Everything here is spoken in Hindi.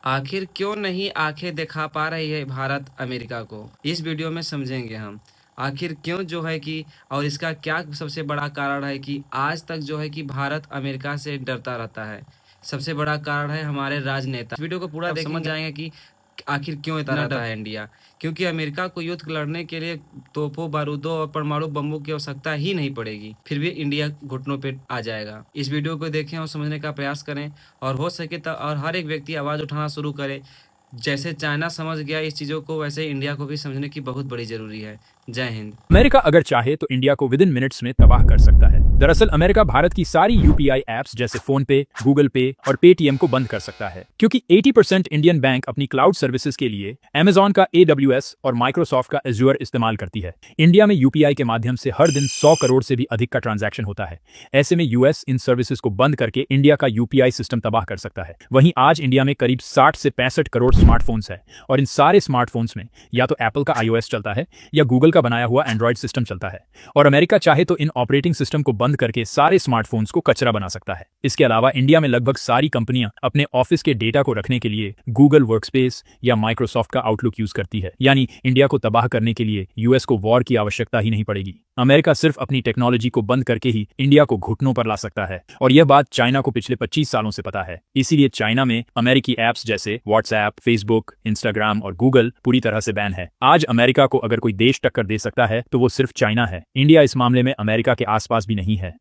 आखिर क्यों नहीं आंखें दिखा पा रही है भारत अमेरिका को? इस वीडियो में समझेंगे हम। आखिर क्यों जो है कि और इसका क्या सबसे बड़ा कारण है कि आज तक जो है कि भारत अमेरिका से डरता रहता है। सबसे बड़ा कारण है हमारे राजनेता। इस वीडियो को पूरा समझ जाएंगे कि आखिर क्यों इतना डरता है इंडिया। क्योंकि अमेरिका को युद्ध लड़ने के लिए तोपों, बारूदों और परमाणु बमों की आवश्यकता ही नहीं पड़ेगी, फिर भी इंडिया घुटनों पे आ जाएगा। इस वीडियो को देखें और समझने का प्रयास करें, और हो सके तो और हर एक व्यक्ति आवाज़ उठाना शुरू करे। जैसे चाइना समझ गया इस चीज़ों को, वैसे इंडिया को भी समझने की बहुत बड़ी ज़रूरी है। जय हिंद। अमेरिका अगर चाहे तो इंडिया को विद इन मिनट्स में तबाह कर सकता है। दरअसल अमेरिका भारत की सारी यूपीआई ऐप्स जैसे फोन पे, गूगल पे और पेटीएम को बंद कर सकता है, क्योंकि 80% इंडियन बैंक अपनी क्लाउड सर्विसेज के लिए अमेजॉन का AWS और माइक्रोसॉफ्ट का एज्योर इस्तेमाल करती है। इंडिया में यूपीआई के माध्यम से हर दिन 100 करोड़ से भी अधिक का ट्रांजैक्शन होता है। ऐसे में यूएस इन सर्विसेज को बंद करके इंडिया का यूपीआई सिस्टम तबाह कर सकता है। वहीं आज इंडिया में करीब 60 से 65 करोड़ स्मार्टफोन्स है, और इन सारे स्मार्टफोन्स में या तो एप्पल का iOS चलता है या गूगल का बनाया हुआ एंड्रॉइड सिस्टम चलता है। और अमेरिका चाहे तो इन ऑपरेटिंग सिस्टम को बंद करके सारे स्मार्टफोन्स को कचरा बना सकता है। इसके अलावा इंडिया में लगभग सारी कंपनियां अपने ऑफिस के डेटा को रखने के लिए गूगल वर्कस्पेस या माइक्रोसॉफ्ट का आउटलुक यूज करती है। यानी इंडिया को तबाह करने के लिए यूएस को वॉर की आवश्यकता ही नहीं पड़ेगी। अमेरिका सिर्फ अपनी टेक्नोलॉजी को बंद करके ही इंडिया को घुटनों पर ला सकता है, और यह बात चाइना को पिछले 25 सालों से पता है। इसीलिए चाइना में अमेरिकी ऐप्स जैसे व्हाट्सएप, फेसबुक, इंस्टाग्राम और गूगल पूरी तरह से बैन है। आज अमेरिका को अगर कोई देश टक्कर दे सकता है तो वो सिर्फ चाइना है। इंडिया इस मामले में अमेरिका के आसपास भी नहीं है।